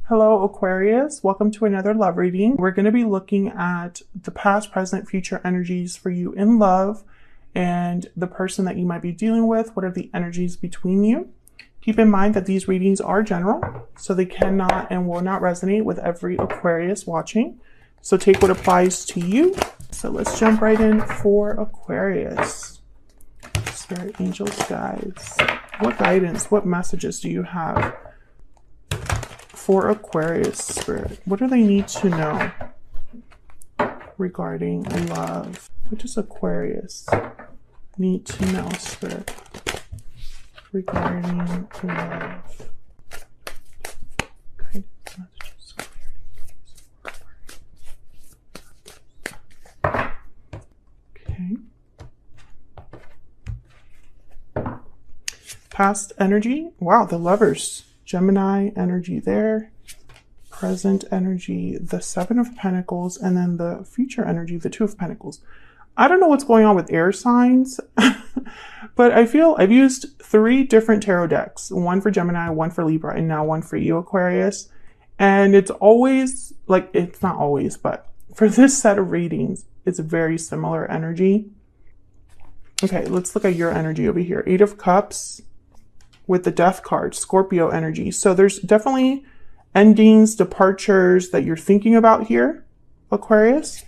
Hello, Aquarius. Welcome to another love reading. We're going to be looking at the past, present, future energies for you in love and the person that you might be dealing with. What are the energies between you? Keep in mind that these readings are general, so they cannot and will not resonate with every Aquarius watching. So take what applies to you. So let's jump right in for Aquarius. Spirit, angels, guides. What guidance, what messages do you have for Aquarius, Spirit? What do they need to know regarding love? What does Aquarius need to know, Spirit, regarding love? Guidance, messages, okay. Past energy. Wow, the Lovers. Gemini energy there, present energy, the Seven of Pentacles, and then the future energy, the Two of Pentacles. I don't know what's going on with air signs, but I feel I've used 3 different tarot decks, one for Gemini, one for Libra, and now one for you, Aquarius. And it's always, like, it's not always, but for this set of readings, it's very similar energy. Okay, let's look at your energy over here. 8 of Cups. With the Death card, Scorpio energy. So there's definitely endings, departures that you're thinking about here, Aquarius.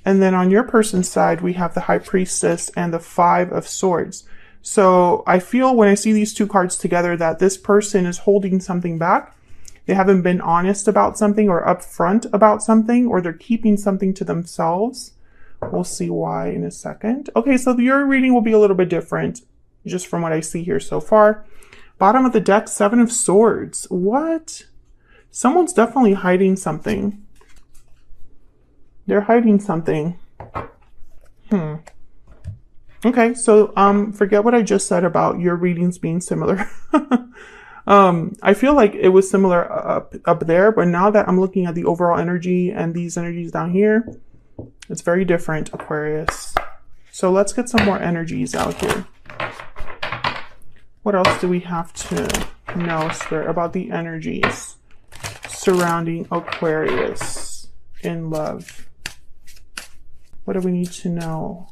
And then on your person's side, we have the High Priestess and the 5 of Swords. So I feel when I see these 2 cards together that this person is holding something back. They haven't been honest about something or upfront about something, or they're keeping something to themselves. We'll see why in a second. Okay, so your reading will be a little bit different just from what I see here so far. Bottom of the deck, 7 of Swords. What? Someone's definitely hiding something. They're hiding something. Okay, so forget what I just said about your readings being similar. I feel like it was similar up there, but now that I'm looking at the overall energy and these energies down here, it's very different, Aquarius. So let's get some more energies out here. What else do we have to know, Spirit, about the energies surrounding Aquarius in love? What do we need to know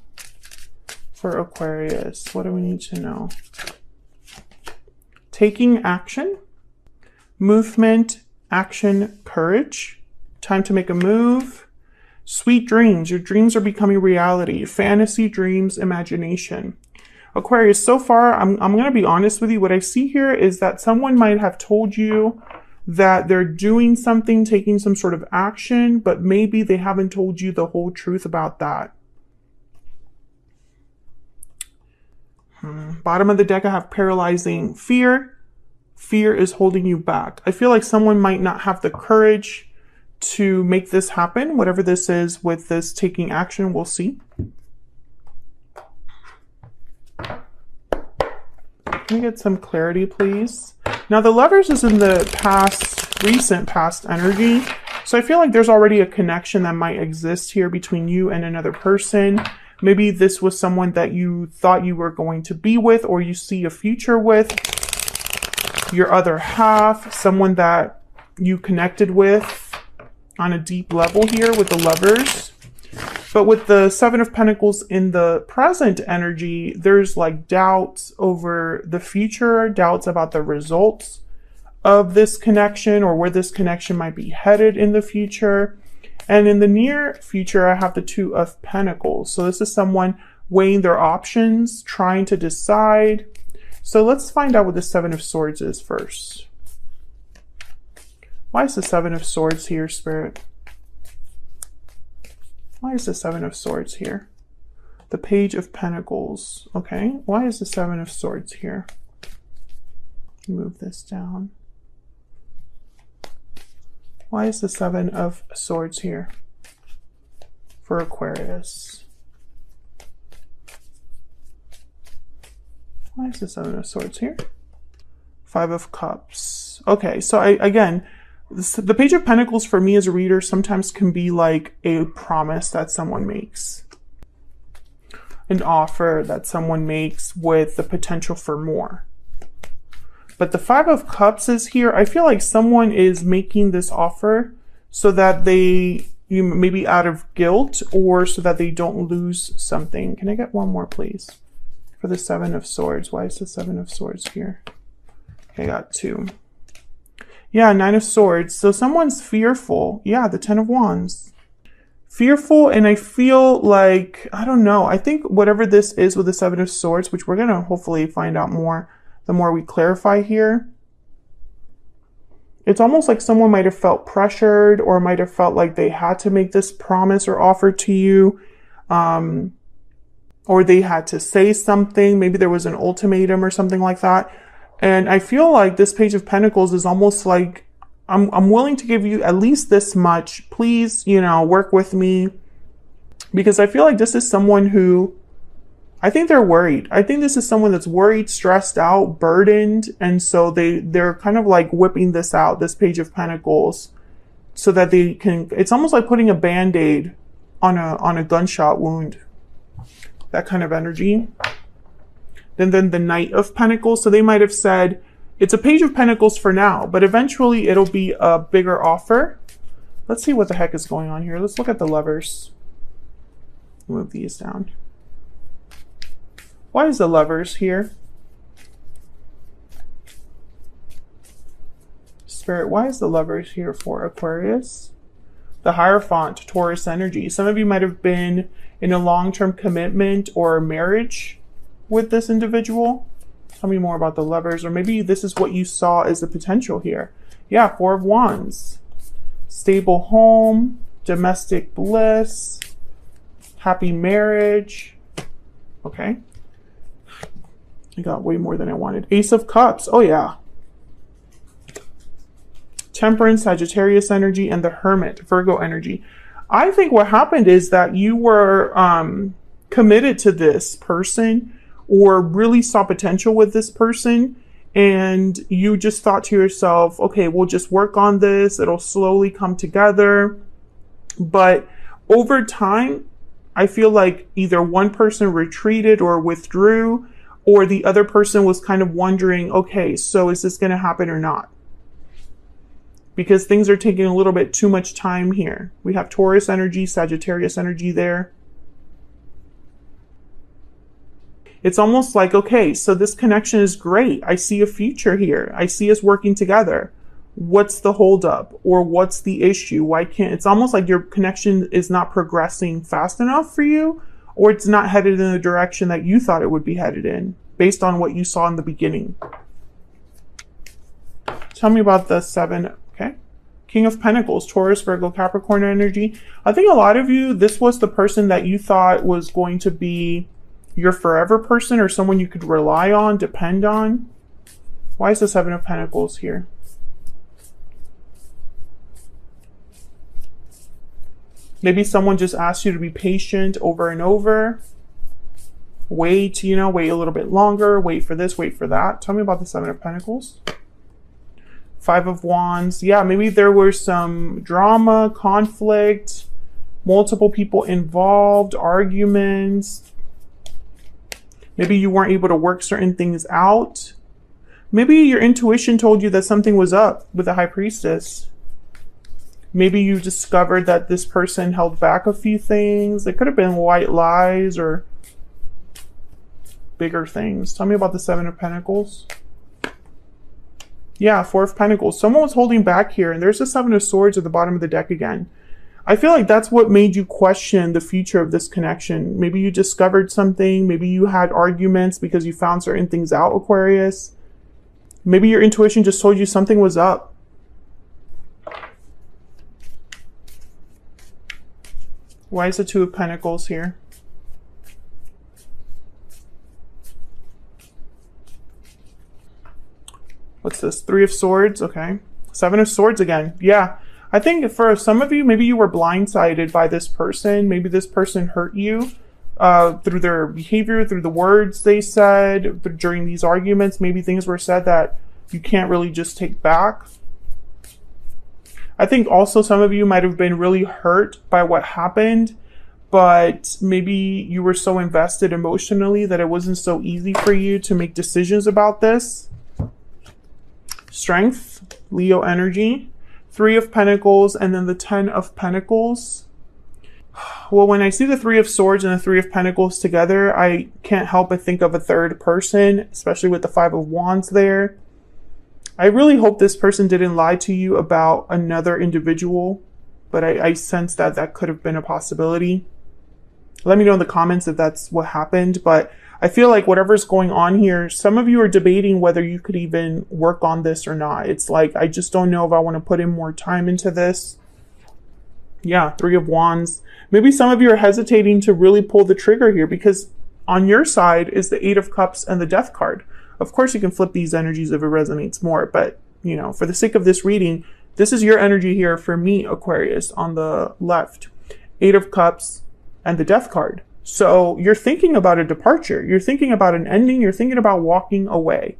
for Aquarius? What do we need to know? Taking action, movement, action, courage, time to make a move, sweet dreams. Your dreams are becoming reality, fantasy, dreams, imagination. Aquarius, so far, I'm going to be honest with you. What I see here is that someone might have told you that they're doing something, taking some sort of action, but maybe they haven't told you the whole truth about that. Bottom of the deck, I have paralyzing fear. Fear is holding you back. I feel like someone might not have the courage to make this happen. Whatever this is with this taking action, we'll see. Can we get some clarity, please? Now, the Lovers is in the past, recent past energy. So I feel like there's already a connection that might exist here between you and another person. Maybe this was someone that you thought you were going to be with, or you see a future with. Your other half, someone that you connected with on a deep level here with the Lovers. But with the 7 of Pentacles in the present energy, there's like doubts over the future, doubts about the results of this connection or where this connection might be headed in the future. And in the near future, I have the 2 of Pentacles. So this is someone weighing their options, trying to decide. So let's find out what the 7 of Swords is first. Why is the 7 of Swords here, Spirit? Why is the 7 of Swords here? The Page of Pentacles. Okay, why is the 7 of Swords here? Move this down. Why is the 7 of Swords here for Aquarius? Why is the 7 of Swords here? 5 of Cups. Okay, so again, the Page of Pentacles for me as a reader sometimes can be like a promise that someone makes. An offer that someone makes with the potential for more. But the Five of Cups is here. I feel like someone is making this offer so that they, maybe out of guilt or so that they don't lose something. Can I get one more, please? For the Seven of Swords. Why is the Seven of Swords here? Okay, I got two. Yeah, Nine of Swords. So someone's fearful. Yeah, the Ten of Wands. Fearful, and I feel like, I don't know. I think whatever this is with the Seven of Swords, which we're going to hopefully find out more the more we clarify here. It's almost like someone might have felt pressured or might have felt like they had to make this promise or offer to you. Or they had to say something. Maybe there was an ultimatum or something like that. And I feel like this Page of Pentacles is almost like, I'm willing to give you at least this much. Please, work with me. Because I feel like this is someone who, I think they're worried. I think this is someone that's worried, stressed out, burdened. And so they're kind of like whipping this out, this Page of Pentacles, so that they can, it's almost like putting a Band-Aid on a gunshot wound. That kind of energy. Then the Knight of Pentacles. So they might have said, it's a Page of Pentacles for now, but eventually it'll be a bigger offer. Let's see what the heck is going on here. Let's look at the Lovers. Move these down. Why is the Lovers here? Spirit, why is the Lovers here for Aquarius? The Hierophant, Taurus energy. Some of you might have been in a long-term commitment or marriage with this individual. Tell me more about the Lovers, or maybe this is what you saw as the potential here. Yeah, Four of Wands. Stable home, domestic bliss, happy marriage. Okay. I got way more than I wanted. Ace of Cups. Oh, yeah. Temperance, Sagittarius energy, and the Hermit, Virgo energy. I think what happened is that you were committed to this person or really saw potential with this person, and you just thought to yourself, okay, we'll just work on this. It'll slowly come together. But over time, I feel like either one person retreated or withdrew, or the other person was kind of wondering, okay, so is this going to happen or not? Because things are taking a little bit too much time here. We have Taurus energy, Sagittarius energy there. It's almost like, okay, so this connection is great. I see a future here. I see us working together. What's the holdup, or what's the issue? Why can't, it's almost like your connection is not progressing fast enough for you, or it's not headed in the direction that you thought it would be headed in based on what you saw in the beginning. Tell me about the Seven. Okay. King of Pentacles, Taurus, Virgo, Capricorn energy. I think a lot of you, this was the person that you thought was going to be your forever person, or someone you could rely on, depend on. Why is the Seven of Pentacles here? Maybe someone just asked you to be patient over and over. Wait, wait a little bit longer. Wait for this, wait for that. Tell me about the Seven of Pentacles. Five of Wands. Yeah, maybe there was some drama, conflict, multiple people involved, arguments. Maybe you weren't able to work certain things out. Maybe your intuition told you that something was up with the High Priestess. Maybe you discovered that this person held back a few things. It could have been white lies or bigger things. Tell me about the Seven of Pentacles. Yeah, Four of Pentacles. Someone was holding back here, and there's the Seven of Swords at the bottom of the deck again. I feel like that's what made you question the future of this connection. Maybe you discovered something. Maybe you had arguments because you found certain things out, Aquarius. Maybe your intuition just told you something was up. Why is the Two of Pentacles here? What's this? Three of Swords. Okay. Seven of Swords again. Yeah. I think for some of you, maybe you were blindsided by this person. Maybe this person hurt you through their behavior, through the words they said during these arguments. Maybe things were said that you can't really just take back. I think also some of you might have been really hurt by what happened, but maybe you were so invested emotionally that it wasn't so easy for you to make decisions about this. Strength, Leo energy. 3 of Pentacles, and then the 10 of Pentacles. Well, when I see the 3 of Swords and the 3 of Pentacles together, I can't help but think of a third person, especially with the 5 of Wands there. I really hope this person didn't lie to you about another individual, but I sense that that could have been a possibility. Let me know in the comments if that's what happened, but I feel like whatever's going on here, some of you are debating whether you could even work on this or not. It's like, I just don't know if I want to put in more time into this. Yeah, 3 of Wands. Maybe some of you are hesitating to really pull the trigger here because on your side is the 8 of Cups and the Death card. Of course, you can flip these energies if it resonates more, but you know, for the sake of this reading, this is your energy here for me, Aquarius, on the left. 8 of Cups and the Death card. So you're thinking about a departure. You're thinking about an ending. You're thinking about walking away.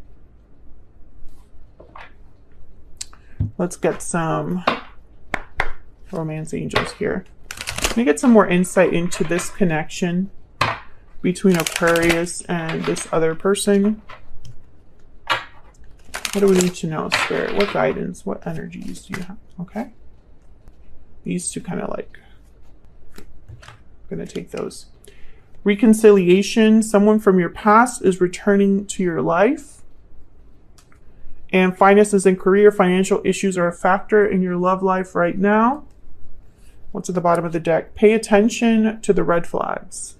Let's get some romance angels here. Let me get some more insight into this connection between Aquarius and this other person. What do we need to know, Spirit? What guidance, what energies do you have? Okay. These two kind of like, I'm going to take those. Reconciliation, someone from your past is returning to your life. And finances and career, financial issues are a factor in your love life right now. What's at the bottom of the deck? Pay attention to the red flags.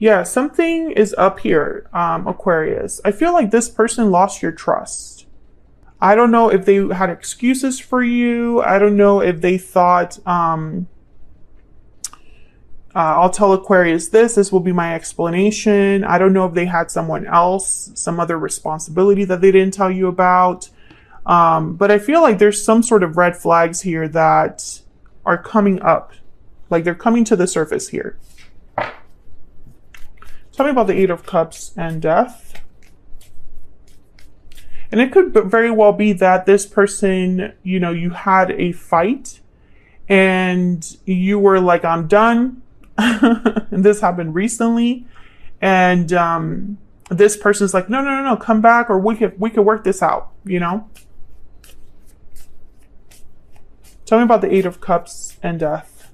Yeah, something is up here, Aquarius. I feel like this person lost your trust. I don't know if they had excuses for you. I don't know if they thought, I'll tell Aquarius this will be my explanation. I don't know if they had someone else, some other responsibility that they didn't tell you about. But I feel like there's some sort of red flags here that are coming up. Like they're coming to the surface here. Tell me about the 8 of Cups and Death. And it could very well be that this person, you know, you had a fight and you were like, I'm done. And this happened recently. And this person's like, no, come back, or we could work this out, you know? Tell me about the 8 of Cups and Death.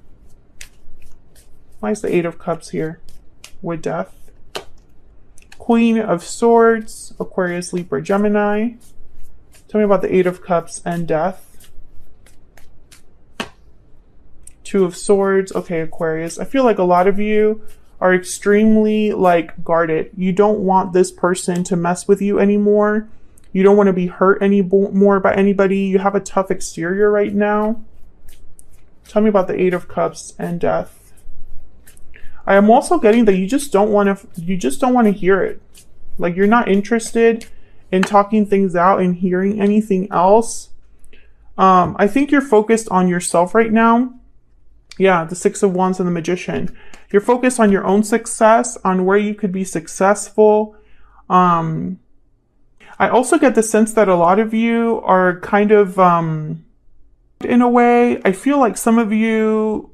Why is the 8 of Cups here with Death? Queen of Swords, Aquarius, Libra, Gemini. Tell me about the 8 of Cups and Death. 2 of Swords. Okay, Aquarius. I feel like a lot of you are extremely like guarded. You don't want this person to mess with you anymore. You don't want to be hurt anymore by anybody. You have a tough exterior right now. Tell me about the 8 of Cups and Death. I am also getting that you just don't want to hear it. Like you're not interested in talking things out and hearing anything else. I think you're focused on yourself right now. Yeah, the 6 of Wands and the Magician. You're focused on your own success, on where you could be successful. I also get the sense that a lot of you are kind of, in a way, I feel like some of you,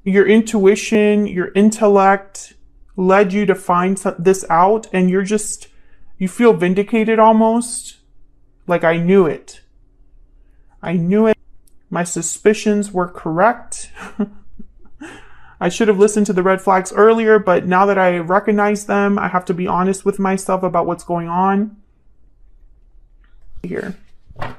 your intuition, your intellect led you to find this out, and you feel vindicated almost. Like, I knew it. I knew it. My suspicions were correct. I should have listened to the red flags earlier, but now that I recognize them, I have to be honest with myself about what's going on here. And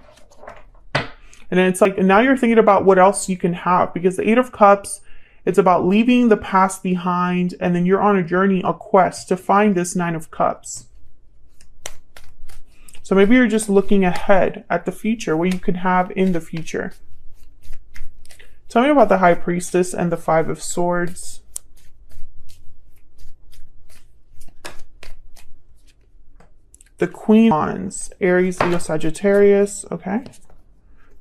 then it's like, and now you're thinking about what else you can have, because the 8 of Cups, it's about leaving the past behind, and then you're on a journey, a quest to find this 9 of Cups. So maybe you're just looking ahead at the future, what you could have in the future. Tell me about the High Priestess and the 5 of Swords. The Queen of Wands, Aries, Leo, Sagittarius. Okay.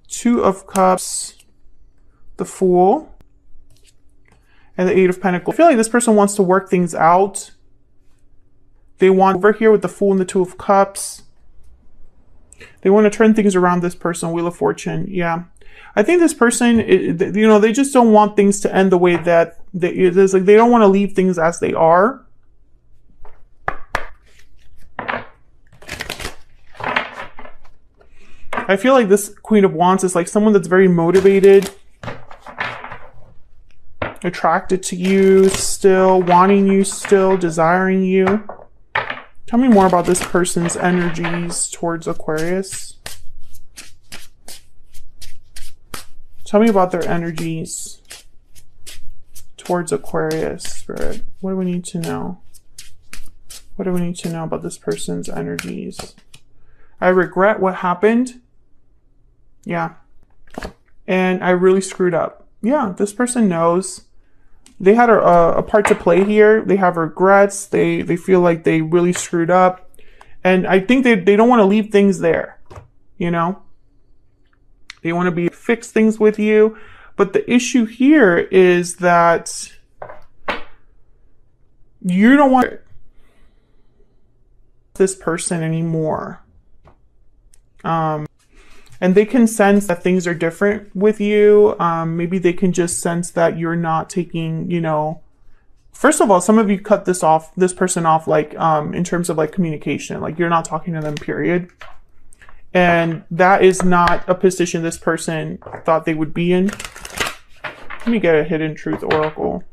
2 of Cups, the Fool, and the 8 of Pentacles. I feel like this person wants to work things out. They want, over here with the Fool and the 2 of Cups, they want to turn things around. This person, Wheel of Fortune. Yeah. I think this person, you know, they just don't want things to end the way that it is. Like, they don't want to leave things as they are. I feel like this Queen of Wands is like someone that's very motivated, attracted to you still, wanting you still, desiring you. Tell me more about this person's energies towards Aquarius. Tell me about their energies towards Aquarius, Spirit. What do we need to know? What do we need to know about this person's energies? I regret what happened. Yeah. And I really screwed up. Yeah, this person knows. They had a part to play here. They have regrets. They feel like they really screwed up. And I think they don't want to leave things there. You know? They want to fix things with you. But the issue here is that you don't want this person anymore. And they can sense that things are different with you. Maybe they can just sense that you're not taking, you know, first of all, some of you cut this person off, like, in terms of like communication, like you're not talking to them, period. And that is not a position this person thought they would be in. Let me get a hidden truth oracle.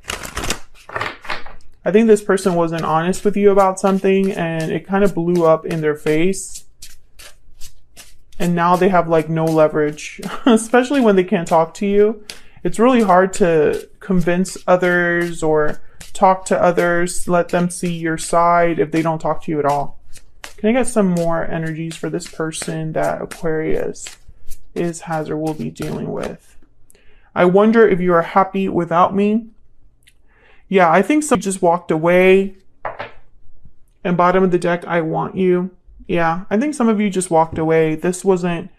I think this person wasn't honest with you about something and it kind of blew up in their face. And now they have like no leverage, especially when they can't talk to you. It's really hard to convince others or talk to others, let them see your side if they don't talk to you at all. Can I get some more energies for this person that Aquarius has, or will be dealing with? I wonder if you are happy without me. Yeah, I think some just walked away. And bottom of the deck, I want you. Yeah, I think some of you just walked away. This wasn't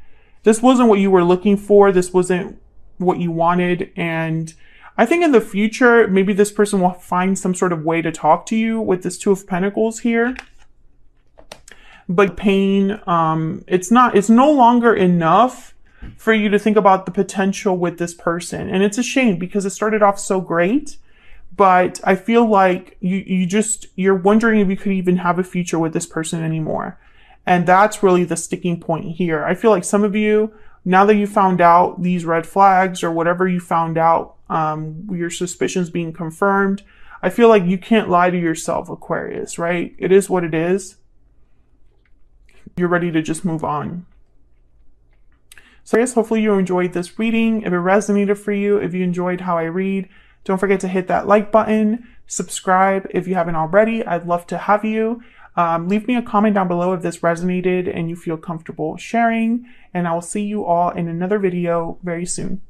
what you were looking for. This wasn't what you wanted. And I think in the future, maybe this person will find some sort of way to talk to you with this Two of Pentacles here. But pain, it's no longer enough for you to think about the potential with this person. And it's a shame because it started off so great. But I feel like you're wondering if you could even have a future with this person anymore. And that's really the sticking point here. I feel like some of you, now that you found out these red flags or whatever you found out, your suspicions being confirmed, I feel like you can't lie to yourself, Aquarius, right? It is what it is. You're ready to just move on. So I guess hopefully you enjoyed this reading. If it resonated for you, if you enjoyed how I read, don't forget to hit that like button, subscribe if you haven't already. I'd love to have you. Leave me a comment down below if this resonated and you feel comfortable sharing, and I will see you all in another video very soon.